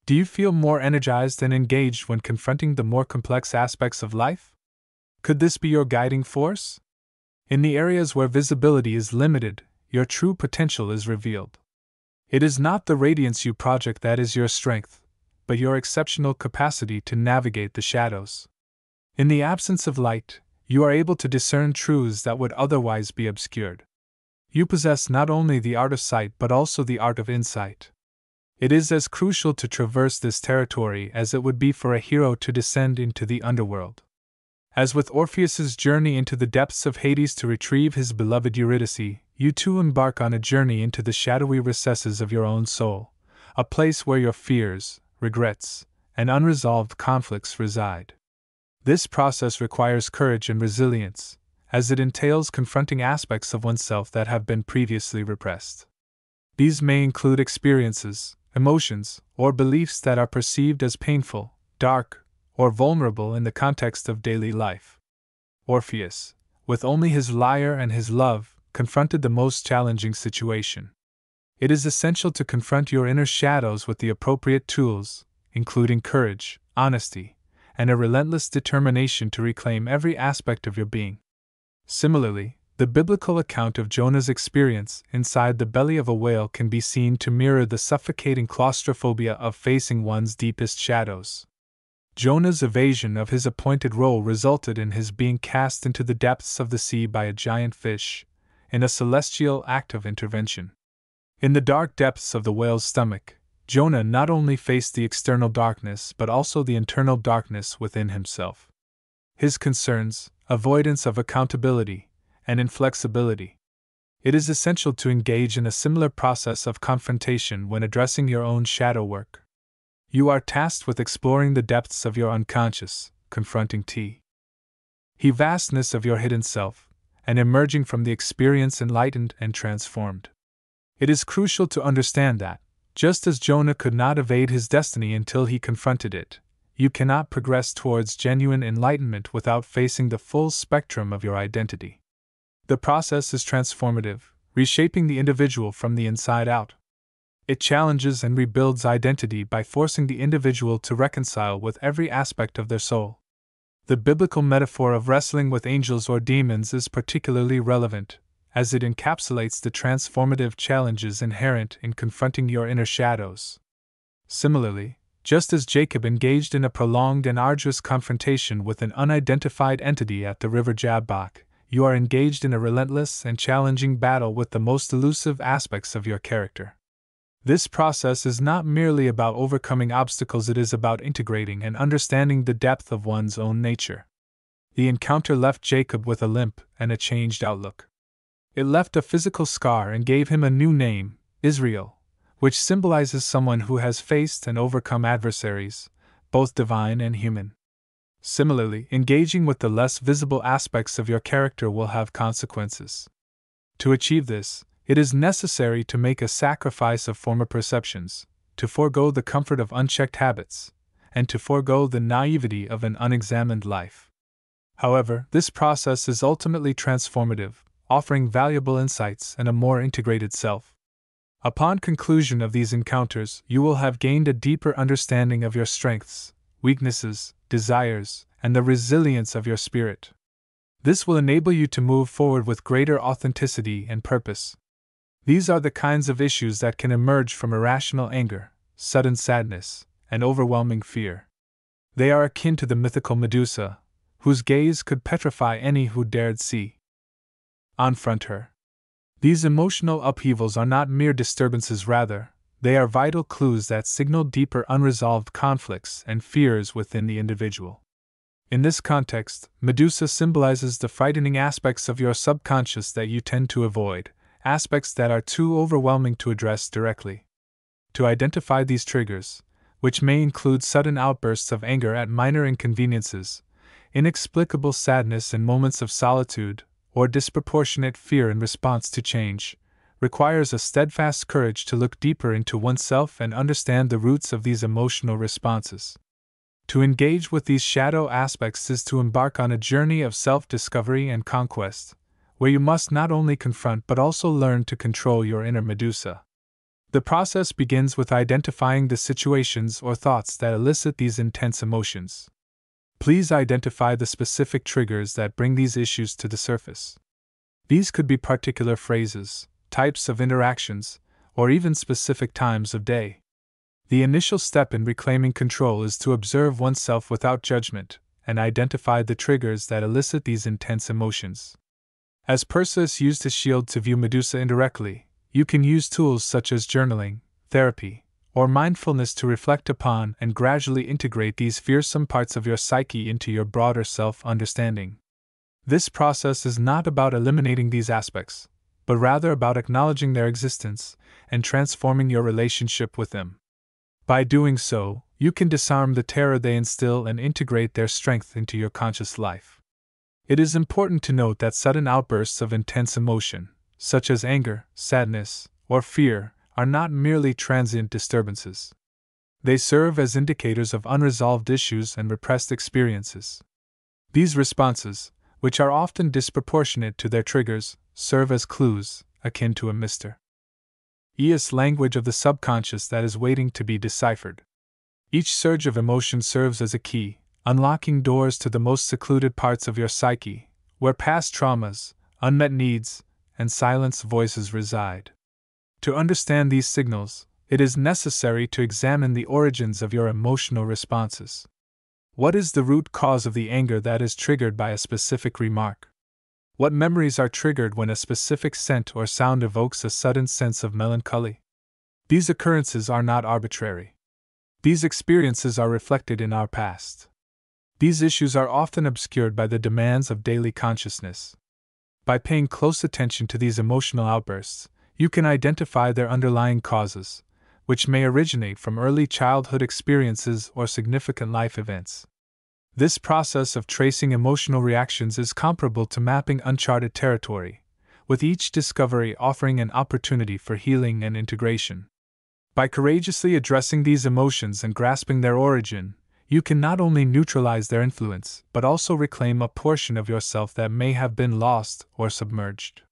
Do you feel more energized and engaged when confronting the more complex aspects of life? Could this be your guiding force? In the areas where visibility is limited, your true potential is revealed. It is not the radiance you project that is your strength, but your exceptional capacity to navigate the shadows. In the absence of light, you are able to discern truths that would otherwise be obscured. You possess not only the art of sight but also the art of insight. It is as crucial to traverse this territory as it would be for a hero to descend into the underworld. As with Orpheus's journey into the depths of Hades to retrieve his beloved Eurydice, you too embark on a journey into the shadowy recesses of your own soul, a place where your fears, regrets, and unresolved conflicts reside. This process requires courage and resilience, as it entails confronting aspects of oneself that have been previously repressed. These may include experiences, emotions, or beliefs that are perceived as painful, dark, or vulnerable in the context of daily life. Orpheus, with only his lyre and his love, confronted the most challenging situation. It is essential to confront your inner shadows with the appropriate tools, including courage, honesty, and a relentless determination to reclaim every aspect of your being. Similarly, the biblical account of Jonah's experience inside the belly of a whale can be seen to mirror the suffocating claustrophobia of facing one's deepest shadows. Jonah's evasion of his appointed role resulted in his being cast into the depths of the sea by a giant fish, in a celestial act of intervention. In the dark depths of the whale's stomach, Jonah not only faced the external darkness but also the internal darkness within himself. His concerns, avoidance of accountability, and inflexibility. It is essential to engage in a similar process of confrontation when addressing your own shadow work. You are tasked with exploring the depths of your unconscious, confronting the vastness of your hidden self, and emerging from the experience enlightened and transformed. It is crucial to understand that, just as Jonah could not evade his destiny until he confronted it, you cannot progress towards genuine enlightenment without facing the full spectrum of your identity. The process is transformative, reshaping the individual from the inside out. It challenges and rebuilds identity by forcing the individual to reconcile with every aspect of their soul. The biblical metaphor of wrestling with angels or demons is particularly relevant, as it encapsulates the transformative challenges inherent in confronting your inner shadows. Similarly, just as Jacob engaged in a prolonged and arduous confrontation with an unidentified entity at the river Jabbok, you are engaged in a relentless and challenging battle with the most elusive aspects of your character. This process is not merely about overcoming obstacles, it is about integrating and understanding the depth of one's own nature. The encounter left Jacob with a limp and a changed outlook. It left a physical scar and gave him a new name, Israel, which symbolizes someone who has faced and overcome adversaries, both divine and human. Similarly, engaging with the less visible aspects of your character will have consequences. To achieve this, it is necessary to make a sacrifice of former perceptions, to forego the comfort of unchecked habits, and to forego the naivety of an unexamined life. However, this process is ultimately transformative, offering valuable insights and a more integrated self. Upon conclusion of these encounters, you will have gained a deeper understanding of your strengths, weaknesses, desires, and the resilience of your spirit. This will enable you to move forward with greater authenticity and purpose. These are the kinds of issues that can emerge from irrational anger, sudden sadness, and overwhelming fear. They are akin to the mythical Medusa, whose gaze could petrify any who dared confront her. These emotional upheavals are not mere disturbances, rather, they are vital clues that signal deeper unresolved conflicts and fears within the individual. In this context, Medusa symbolizes the frightening aspects of your subconscious that you tend to avoid, aspects that are too overwhelming to address directly. To identify these triggers, which may include sudden outbursts of anger at minor inconveniences, inexplicable sadness in moments of solitude, or disproportionate fear in response to change, requires a steadfast courage to look deeper into oneself and understand the roots of these emotional responses. To engage with these shadow aspects is to embark on a journey of self-discovery and conquest, where you must not only confront but also learn to control your inner Medusa. The process begins with identifying the situations or thoughts that elicit these intense emotions. Please identify the specific triggers that bring these issues to the surface. These could be particular phrases, types of interactions, or even specific times of day. The initial step in reclaiming control is to observe oneself without judgment and identify the triggers that elicit these intense emotions. As Perseus used his shield to view Medusa indirectly, you can use tools such as journaling, therapy, or mindfulness to reflect upon and gradually integrate these fearsome parts of your psyche into your broader self-understanding. This process is not about eliminating these aspects, but rather about acknowledging their existence and transforming your relationship with them. By doing so, you can disarm the terror they instill and integrate their strength into your conscious life. It is important to note that sudden outbursts of intense emotion, such as anger, sadness, or fear, are not merely transient disturbances. They serve as indicators of unresolved issues and repressed experiences. These responses, which are often disproportionate to their triggers, serve as clues, akin to a Mr. E.'s language of the subconscious that is waiting to be deciphered. Each surge of emotion serves as a key, unlocking doors to the most secluded parts of your psyche, where past traumas, unmet needs, and silenced voices reside. To understand these signals, it is necessary to examine the origins of your emotional responses. What is the root cause of the anger that is triggered by a specific remark? What memories are triggered when a specific scent or sound evokes a sudden sense of melancholy? These occurrences are not arbitrary. These experiences are reflected in our past. These issues are often obscured by the demands of daily consciousness. By paying close attention to these emotional outbursts, you can identify their underlying causes, which may originate from early childhood experiences or significant life events. This process of tracing emotional reactions is comparable to mapping uncharted territory, with each discovery offering an opportunity for healing and integration. By courageously addressing these emotions and grasping their origin, you can not only neutralize their influence but also reclaim a portion of yourself that may have been lost or submerged.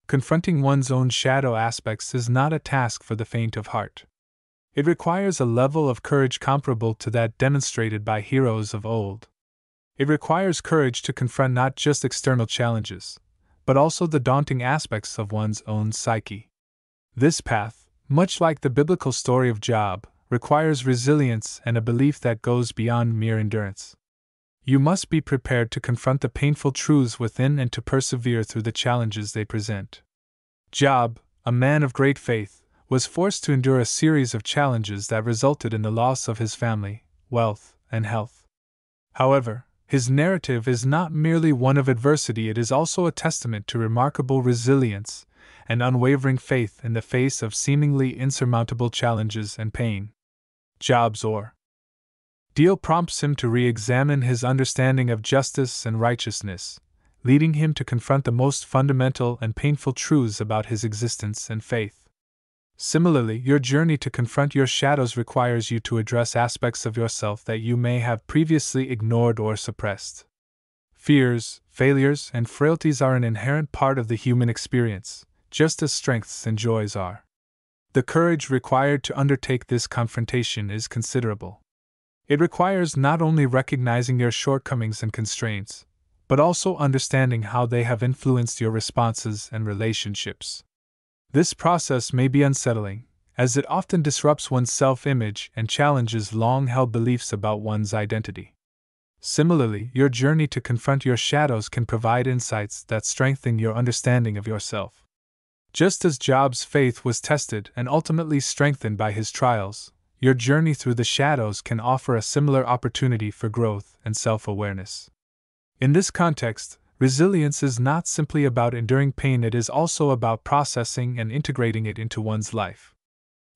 Confronting one's own shadow aspects is not a task for the faint of heart. It requires a level of courage comparable to that demonstrated by heroes of old. It requires courage to confront not just external challenges, but also the daunting aspects of one's own psyche. This path, much like the biblical story of Job, requires resilience and a belief that goes beyond mere endurance. You must be prepared to confront the painful truths within and to persevere through the challenges they present. Job, a man of great faith, was forced to endure a series of challenges that resulted in the loss of his family, wealth, and health. However, his narrative is not merely one of adversity, it is also a testament to remarkable resilience and unwavering faith in the face of seemingly insurmountable challenges and pain. Job's ordeal prompts him to re-examine his understanding of justice and righteousness, leading him to confront the most fundamental and painful truths about his existence and faith. Similarly, your journey to confront your shadows requires you to address aspects of yourself that you may have previously ignored or suppressed. Fears, failures, and frailties are an inherent part of the human experience, just as strengths and joys are. The courage required to undertake this confrontation is considerable. It requires not only recognizing your shortcomings and constraints, but also understanding how they have influenced your responses and relationships. This process may be unsettling, as it often disrupts one's self-image and challenges long-held beliefs about one's identity. Similarly, your journey to confront your shadows can provide insights that strengthen your understanding of yourself. Just as Job's faith was tested and ultimately strengthened by his trials, your journey through the shadows can offer a similar opportunity for growth and self-awareness. In this context, resilience is not simply about enduring pain, it is also about processing and integrating it into one's life.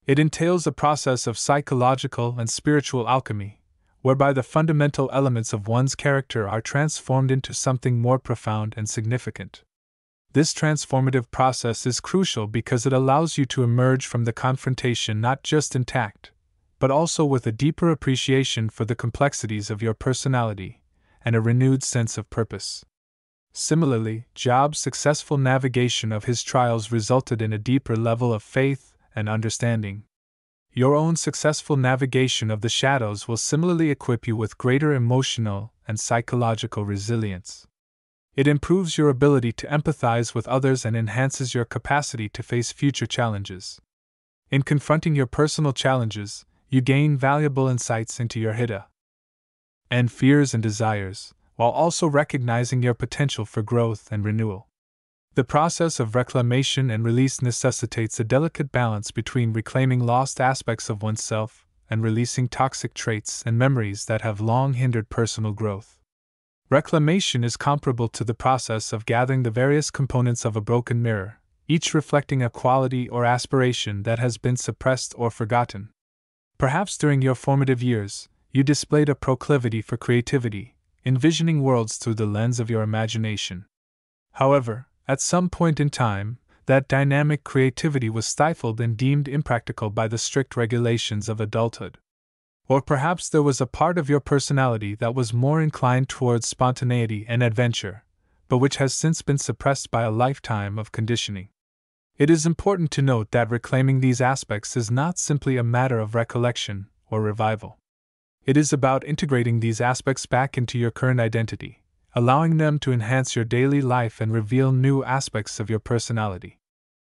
It entails a process of psychological and spiritual alchemy, whereby the fundamental elements of one's character are transformed into something more profound and significant. This transformative process is crucial because it allows you to emerge from the confrontation not just intact, but also with a deeper appreciation for the complexities of your personality and a renewed sense of purpose. Similarly, Job's successful navigation of his trials resulted in a deeper level of faith and understanding. Your own successful navigation of the shadows will similarly equip you with greater emotional and psychological resilience. It improves your ability to empathize with others and enhances your capacity to face future challenges. In confronting your personal challenges, you gain valuable insights into your hidden and fears and desires, while also recognizing your potential for growth and renewal. The process of reclamation and release necessitates a delicate balance between reclaiming lost aspects of oneself and releasing toxic traits and memories that have long hindered personal growth. Reclamation is comparable to the process of gathering the various components of a broken mirror, each reflecting a quality or aspiration that has been suppressed or forgotten. Perhaps during your formative years, you displayed a proclivity for creativity, envisioning worlds through the lens of your imagination. However, at some point in time, that dynamic creativity was stifled and deemed impractical by the strict regulations of adulthood. Or perhaps there was a part of your personality that was more inclined towards spontaneity and adventure, but which has since been suppressed by a lifetime of conditioning. It is important to note that reclaiming these aspects is not simply a matter of recollection or revival. It is about integrating these aspects back into your current identity, allowing them to enhance your daily life and reveal new aspects of your personality.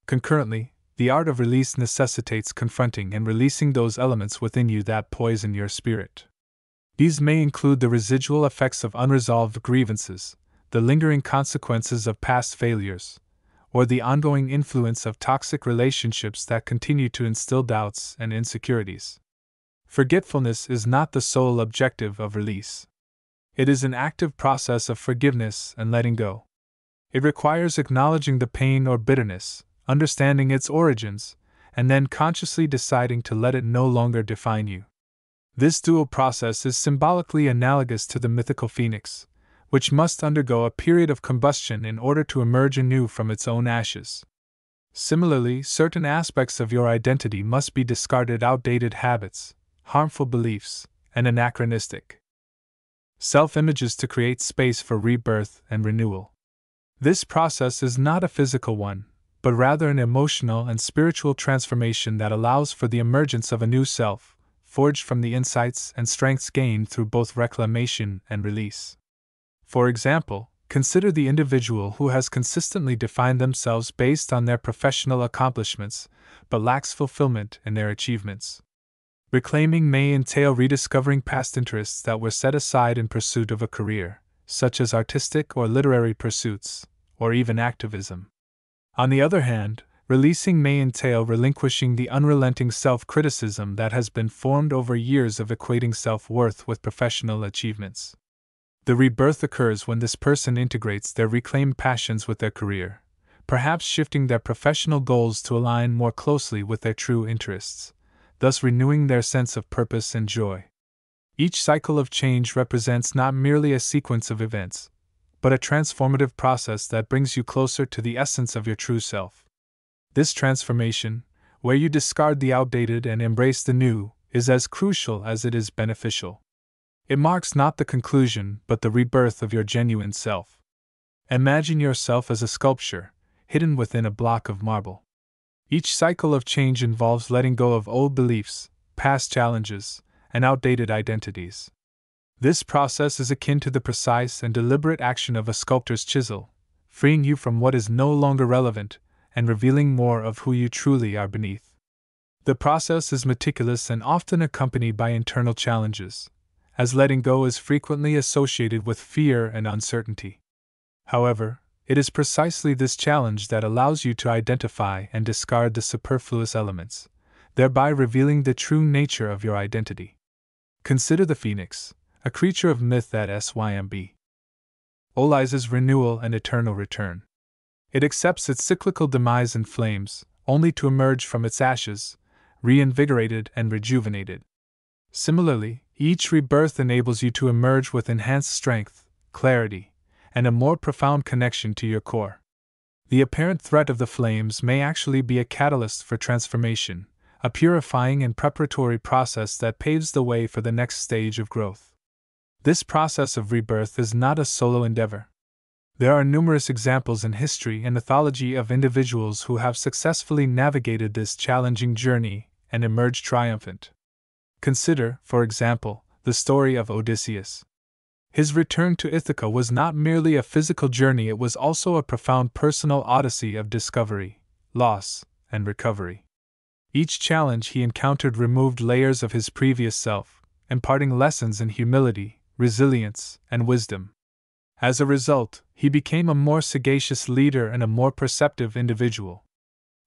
Concurrently, the art of release necessitates confronting and releasing those elements within you that poison your spirit. These may include the residual effects of unresolved grievances, the lingering consequences of past failures, or the ongoing influence of toxic relationships that continue to instill doubts and insecurities. Forgetfulness is not the sole objective of release. It is an active process of forgiveness and letting go. It requires acknowledging the pain or bitterness, understanding its origins, and then consciously deciding to let it no longer define you. This dual process is symbolically analogous to the mythical phoenix, which must undergo a period of combustion in order to emerge anew from its own ashes. Similarly, certain aspects of your identity must be discarded: outdated habits, harmful beliefs, and anachronistic self-images to create space for rebirth and renewal. This process is not a physical one, but rather an emotional and spiritual transformation that allows for the emergence of a new self, forged from the insights and strengths gained through both reclamation and release. For example, consider the individual who has consistently defined themselves based on their professional accomplishments, but lacks fulfillment in their achievements. Reclaiming may entail rediscovering past interests that were set aside in pursuit of a career, such as artistic or literary pursuits, or even activism. On the other hand, releasing may entail relinquishing the unrelenting self-criticism that has been formed over years of equating self-worth with professional achievements. The rebirth occurs when this person integrates their reclaimed passions with their career, perhaps shifting their professional goals to align more closely with their true interests, thus renewing their sense of purpose and joy. Each cycle of change represents not merely a sequence of events, but a transformative process that brings you closer to the essence of your true self. This transformation, where you discard the outdated and embrace the new, is as crucial as it is beneficial. It marks not the conclusion but the rebirth of your genuine self. Imagine yourself as a sculpture, hidden within a block of marble. Each cycle of change involves letting go of old beliefs, past challenges, and outdated identities. This process is akin to the precise and deliberate action of a sculptor's chisel, freeing you from what is no longer relevant and revealing more of who you truly are beneath. The process is meticulous and often accompanied by internal challenges, as letting go is frequently associated with fear and uncertainty. However, it is precisely this challenge that allows you to identify and discard the superfluous elements, thereby revealing the true nature of your identity. Consider the phoenix, a creature of myth that symbolizes renewal and eternal return. It accepts its cyclical demise in flames, only to emerge from its ashes, reinvigorated and rejuvenated. Similarly, each rebirth enables you to emerge with enhanced strength, clarity, and a more profound connection to your core. The apparent threat of the flames may actually be a catalyst for transformation, a purifying and preparatory process that paves the way for the next stage of growth. This process of rebirth is not a solo endeavor. There are numerous examples in history and mythology of individuals who have successfully navigated this challenging journey and emerged triumphant. Consider, for example, the story of Odysseus. His return to Ithaca was not merely a physical journey, it was also a profound personal odyssey of discovery, loss, and recovery. Each challenge he encountered removed layers of his previous self, imparting lessons in humility, resilience, and wisdom. As a result, he became a more sagacious leader and a more perceptive individual.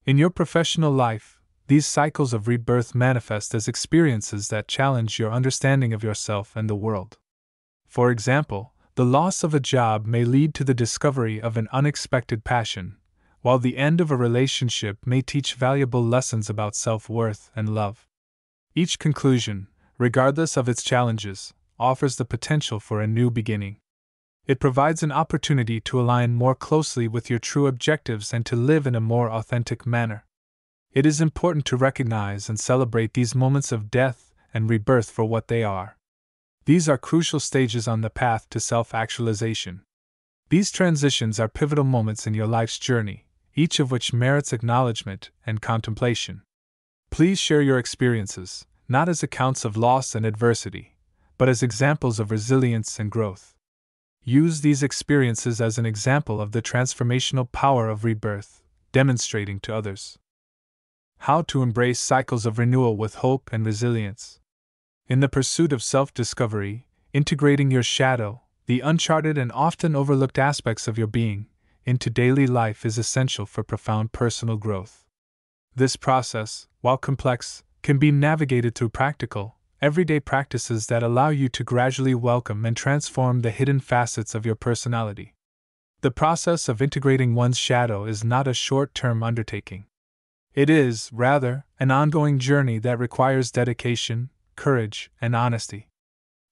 In your professional life, these cycles of rebirth manifest as experiences that challenge your understanding of yourself and the world. For example, the loss of a job may lead to the discovery of an unexpected passion, while the end of a relationship may teach valuable lessons about self-worth and love. Each conclusion, regardless of its challenges, offers the potential for a new beginning. It provides an opportunity to align more closely with your true objectives and to live in a more authentic manner. It is important to recognize and celebrate these moments of death and rebirth for what they are. These are crucial stages on the path to self-actualization. These transitions are pivotal moments in your life's journey, each of which merits acknowledgement and contemplation. Please share your experiences, not as accounts of loss and adversity, but as examples of resilience and growth. Use these experiences as an example of the transformational power of rebirth, demonstrating to others how to embrace cycles of renewal with hope and resilience. In the pursuit of self-discovery, integrating your shadow, the uncharted and often overlooked aspects of your being, into daily life is essential for profound personal growth. This process, while complex, can be navigated through practical, everyday practices that allow you to gradually welcome and transform the hidden facets of your personality. The process of integrating one's shadow is not a short-term undertaking. It is, rather, an ongoing journey that requires dedication, courage, and honesty.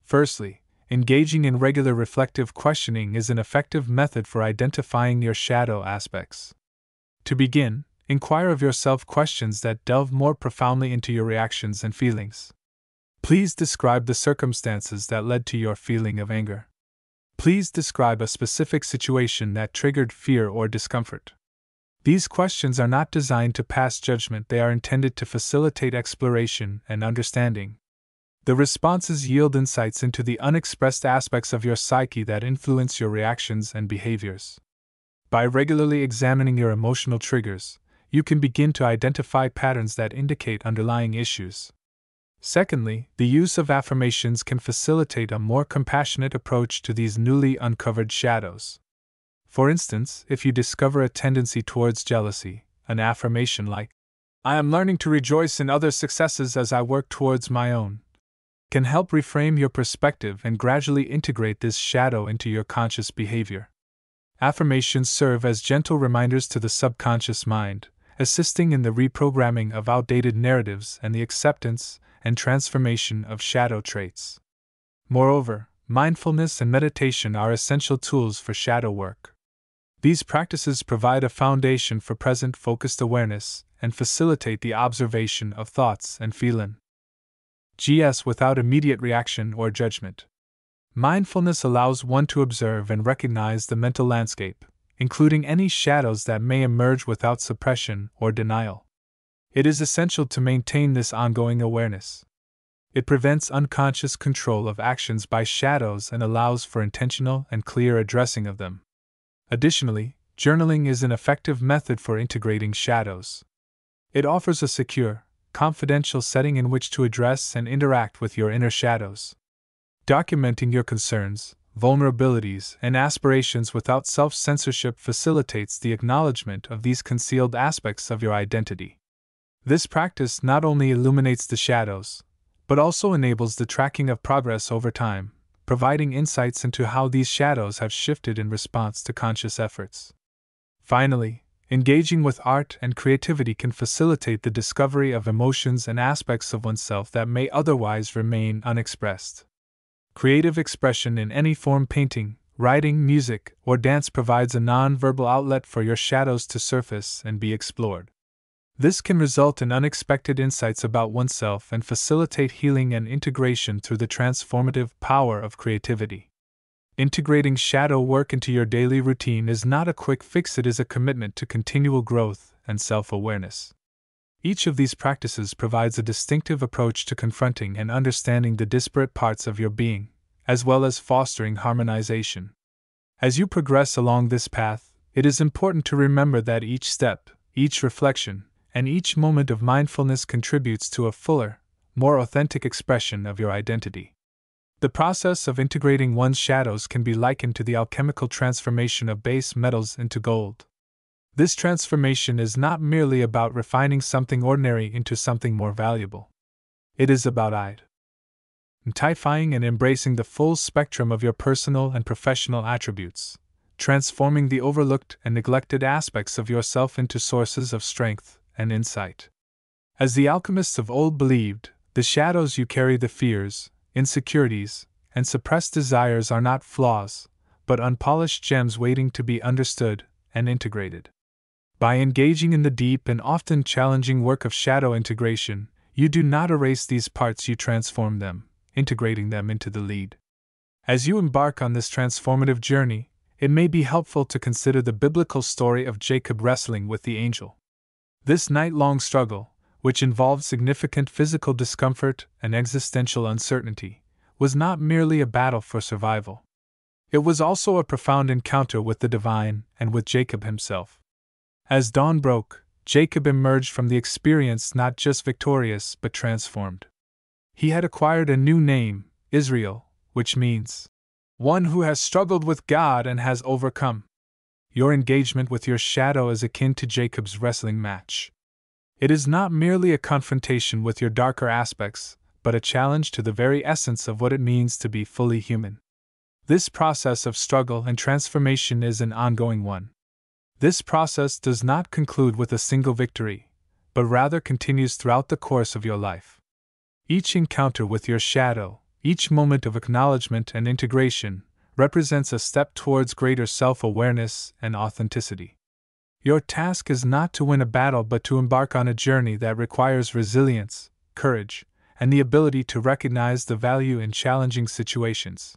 Firstly, engaging in regular reflective questioning is an effective method for identifying your shadow aspects. To begin, inquire of yourself questions that delve more profoundly into your reactions and feelings. Please describe the circumstances that led to your feeling of anger. Please describe a specific situation that triggered fear or discomfort. These questions are not designed to pass judgment, they are intended to facilitate exploration and understanding. The responses yield insights into the unexpressed aspects of your psyche that influence your reactions and behaviors. By regularly examining your emotional triggers, you can begin to identify patterns that indicate underlying issues. Secondly, the use of affirmations can facilitate a more compassionate approach to these newly uncovered shadows. For instance, if you discover a tendency towards jealousy, an affirmation like, "I am learning to rejoice in others' successes as I work towards my own," can help reframe your perspective and gradually integrate this shadow into your conscious behavior. Affirmations serve as gentle reminders to the subconscious mind, assisting in the reprogramming of outdated narratives and the acceptance and transformation of shadow traits. Moreover, mindfulness and meditation are essential tools for shadow work. These practices provide a foundation for present focused awareness and facilitate the observation of thoughts and feelings without immediate reaction or judgment. Mindfulness allows one to observe and recognize the mental landscape, including any shadows that may emerge without suppression or denial. It is essential to maintain this ongoing awareness. It prevents unconscious control of actions by shadows and allows for intentional and clear addressing of them. Additionally, journaling is an effective method for integrating shadows. It offers a secure, confidential setting in which to address and interact with your inner shadows. Documenting your concerns, vulnerabilities, and aspirations without self-censorship facilitates the acknowledgement of these concealed aspects of your identity. This practice not only illuminates the shadows, but also enables the tracking of progress over time, providing insights into how these shadows have shifted in response to conscious efforts. Finally, engaging with art and creativity can facilitate the discovery of emotions and aspects of oneself that may otherwise remain unexpressed. Creative expression in any form, painting, writing, music, or dance, provides a non-verbal outlet for your shadows to surface and be explored. This can result in unexpected insights about oneself and facilitate healing and integration through the transformative power of creativity. Integrating shadow work into your daily routine is not a quick fix, it is a commitment to continual growth and self-awareness. Each of these practices provides a distinctive approach to confronting and understanding the disparate parts of your being, as well as fostering harmonization. As you progress along this path, it is important to remember that each step, each reflection, and each moment of mindfulness contributes to a fuller, more authentic expression of your identity. The process of integrating one's shadows can be likened to the alchemical transformation of base metals into gold. This transformation is not merely about refining something ordinary into something more valuable. It is about identifying and embracing the full spectrum of your personal and professional attributes, transforming the overlooked and neglected aspects of yourself into sources of strength and insight. As the alchemists of old believed, the shadows you carry, the fears, insecurities, and suppressed desires, are not flaws, but unpolished gems waiting to be understood and integrated. By engaging in the deep and often challenging work of shadow integration, you do not erase these parts, you transform them, integrating them into the lead. As you embark on this transformative journey, it may be helpful to consider the biblical story of Jacob wrestling with the angel. This night-long struggle, which involved significant physical discomfort and existential uncertainty, was not merely a battle for survival. It was also a profound encounter with the divine and with Jacob himself. As dawn broke, Jacob emerged from the experience not just victorious but transformed. He had acquired a new name, Israel, which means one who has struggled with God and has overcome. Your engagement with your shadow is akin to Jacob's wrestling match. It is not merely a confrontation with your darker aspects, but a challenge to the very essence of what it means to be fully human. This process of struggle and transformation is an ongoing one. This process does not conclude with a single victory, but rather continues throughout the course of your life. Each encounter with your shadow, each moment of acknowledgement and integration, represents a step towards greater self-awareness and authenticity. Your task is not to win a battle but to embark on a journey that requires resilience, courage, and the ability to recognize the value in challenging situations.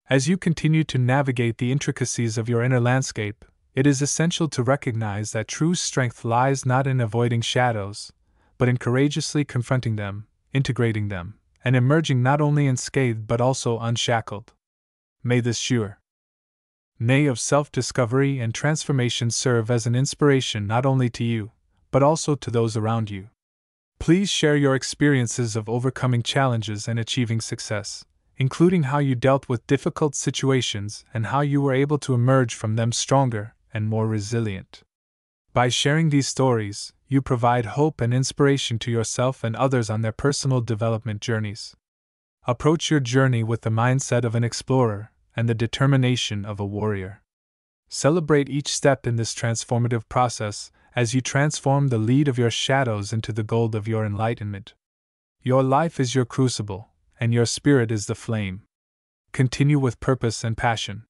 As you continue to navigate the intricacies of your inner landscape, it is essential to recognize that true strength lies not in avoiding shadows, but in courageously confronting them, integrating them, and emerging not only unscathed but also unshackled. May this journey of self-discovery and transformation serve as an inspiration not only to you, but also to those around you. Please share your experiences of overcoming challenges and achieving success, including how you dealt with difficult situations and how you were able to emerge from them stronger and more resilient. By sharing these stories, you provide hope and inspiration to yourself and others on their personal development journeys. Approach your journey with the mindset of an explorer and the determination of a warrior. Celebrate each step in this transformative process as you transform the lead of your shadows into the gold of your enlightenment. Your life is your crucible, and your spirit is the flame. Continue with purpose and passion,